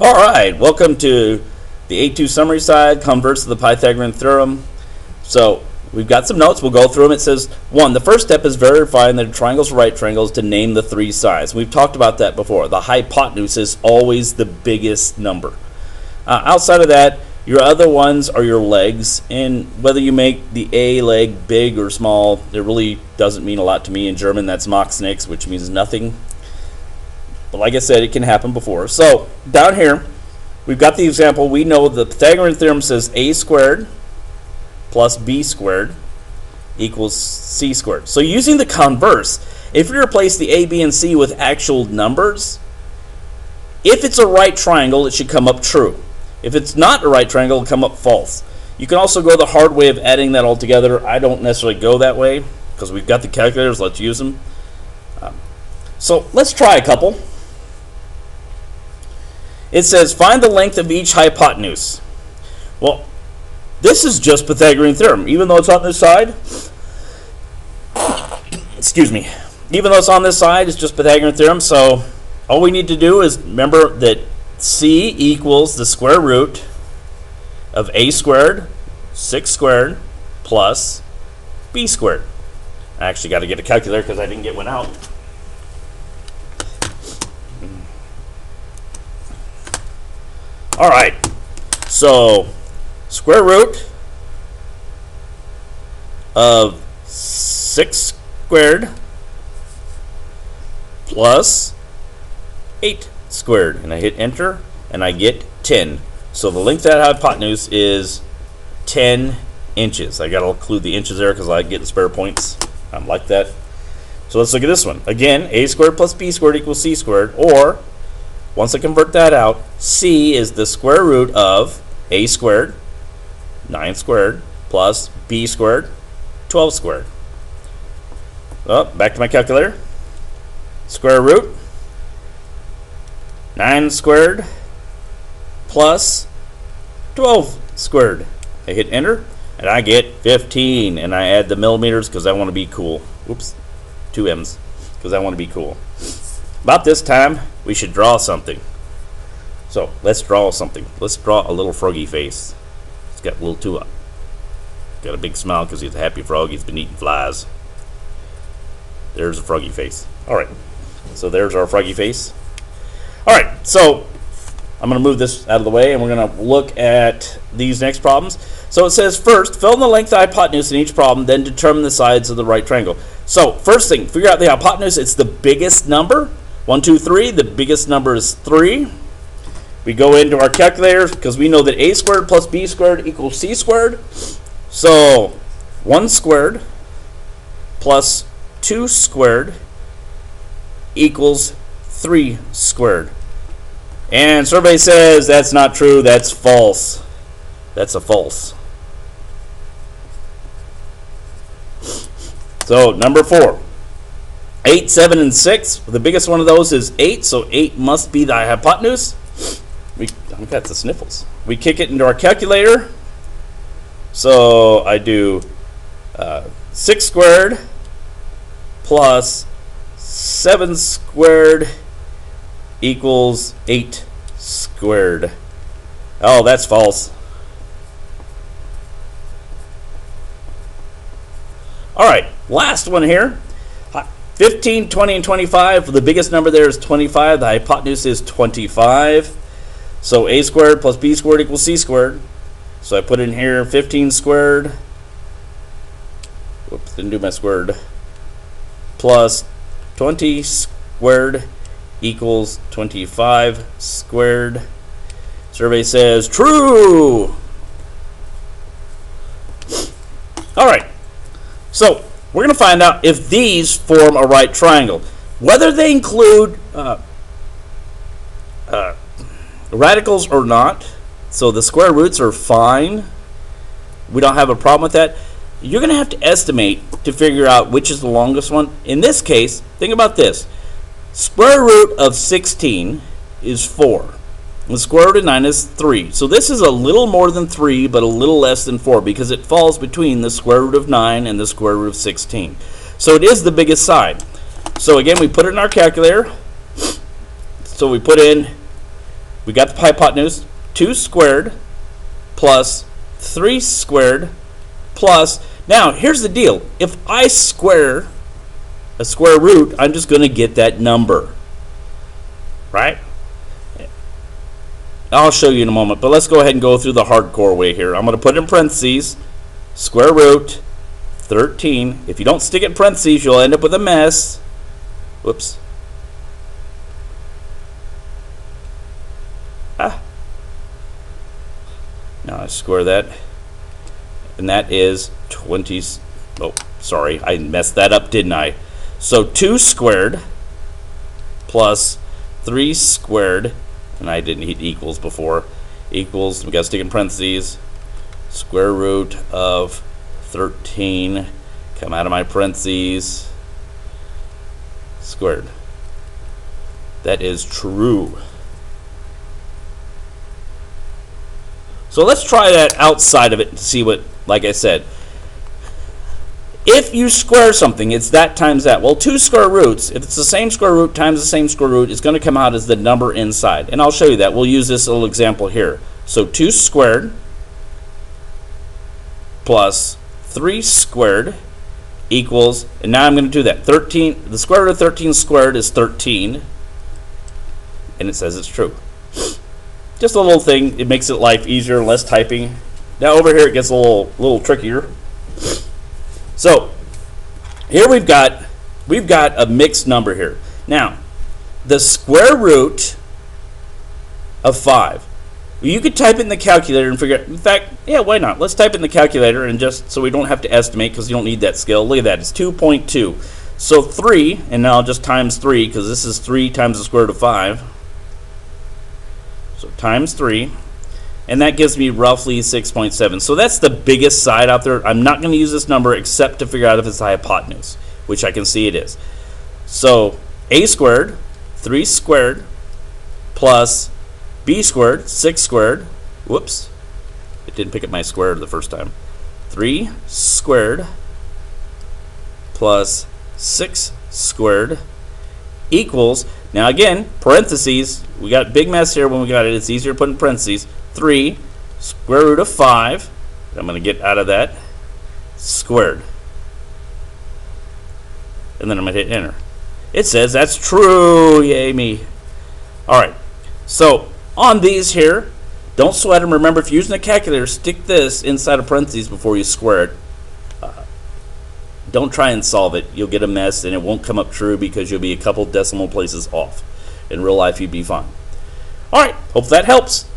All right, welcome to the A2 summary side, Converse of the Pythagorean Theorem. So we've got some notes. We'll go through them. It says, 1, the first step is verifying that a triangle's right triangles to name the three sides. We've talked about that before. The hypotenuse is always the biggest number. Outside of that, your other ones are your legs, and whether you make the A leg big or small, it really doesn't mean a lot to me. In German, that's macht nichts, which means nothing. But like I said, it can happen before. So down here, we've got the example. We know the Pythagorean theorem says a squared plus b squared equals c squared. So using the converse, if you replace the a, b, and c with actual numbers, if it's a right triangle, it should come up true. If it's not a right triangle, it'll come up false. You can also go the hard way of adding that all together. I don't necessarily go that way because we've got the calculators. Let's use them. So let's try a couple. It says, find the length of each hypotenuse. Well, this is just Pythagorean theorem. Even though it's on this side, excuse me, even though it's on this side, it's just Pythagorean theorem. So all we need to do is remember that c equals the square root of a squared, 6 squared, plus b squared. I actually got to get a calculator because I didn't get one out. All right, so square root of 6 squared plus 8 squared, and I hit enter and I get 10. So the length of that hypotenuse is 10 inches. I got to include the inches there because I get the spare points. I'm like that. So let's look at this one. Again, a squared plus b squared equals c squared, or once I convert that out, c is the square root of a squared, 9 squared, plus b squared, 12 squared. Oh, back to my calculator. Square root, 9 squared, plus 12 squared. I hit enter, and I get 15. And I add the millimeters because I want to be cool. Whoops, 2 M's because I want to be cool. About this time, we should draw something. So let's draw something. Let's draw a little froggy face. It's got a little tuba. Got a big smile because he's a happy frog. He's been eating flies. There's a froggy face. All right. So there's our froggy face. All right. So I'm going to move this out of the way, and we're going to look at these next problems. So it says, first, fill in the length of the hypotenuse in each problem, then determine the sides of the right triangle. So first thing, figure out the hypotenuse. It's the biggest number. 1, 2, 3. The biggest number is 3. We go into our calculators because we know that a squared plus b squared equals c squared. So 1 squared plus 2 squared equals 3 squared. And survey says that's not true. That's false. That's a false. So number 4. 8, 7, and 6. The biggest one of those is 8, so 8 must be the hypotenuse. I've got the sniffles. We kick it into our calculator. So I do 6 squared plus 7 squared equals 8 squared. Oh, that's false. All right, last one here. 15, 20, and 25. The biggest number there is 25. The hypotenuse is 25. So a squared plus b squared equals c squared. So I put in here 15 squared. Whoops, didn't do my squared. Plus 20 squared equals 25 squared. Survey says true. All right. So we're going to find out if these form a right triangle. Whether they include radicals or not, so the square roots are fine. We don't have a problem with that. You're going to have to estimate to figure out which is the longest one. In this case, think about this. Square root of 16 is 4. And the square root of 9 is 3. So this is a little more than 3, but a little less than 4 because it falls between the square root of 9 and the square root of 16. So it is the biggest side. So again, we put it in our calculator. So we put in we got the hypotenuse, 2 squared plus 3 squared plus, now here's the deal, if I square a square root, I'm just going to get that number, right? I'll show you in a moment, but let's go ahead and go through the hardcore way here. I'm going to put in parentheses, square root 13. If you don't stick it in parentheses, you'll end up with a mess. Whoops. Now I square that, and that is 20. Oh, sorry, I messed that up, didn't I? So 2 squared plus 3 squared, and I didn't hit equals before, equals, we got to stick in parentheses, square root of 13, come out of my parentheses, squared. That is true. So let's try that outside of it to see what, like I said, if you square something, it's that times that. Well, 2 square roots, if it's the same square root times the same square root, it's going to come out as the number inside. And I'll show you that. We'll use this little example here. So 2 squared plus 3 squared equals, and now I'm going to do that. 13, the square root of 13 squared is 13, and it says it's true. Just a little thing, it makes it life easier, less typing. Now over here it gets a little trickier. So here we've got a mixed number here. Now, the square root of 5. You could type it in the calculator and figure out, in fact, yeah, why not? Let's type it in the calculator, and just so we don't have to estimate because you don't need that skill. Look at that, it's 2.2. So 3, and now I'll just times 3 because this is 3 times the square root of 5. So times 3, and that gives me roughly 6.7. So that's the biggest side out there. I'm not going to use this number except to figure out if it's the hypotenuse, which I can see it is. So a squared, 3 squared, plus b squared, 6 squared. Whoops, it didn't pick up my square the first time. 3 squared plus 6 squared equals, now again, parentheses, we got a big mess here when we got it. It's easier to put in parentheses. 3 square root of 5, I'm going to get out of that, squared. And then I'm going to hit enter. It says that's true, yay me. Alright, so on these here, don't sweat them. Remember, if you're using a calculator, stick this inside of parentheses before you square it. Don't try and solve it. You'll get a mess and it won't come up true because you'll be a couple decimal places off. In real life, you'd be fine. Alright, hope that helps.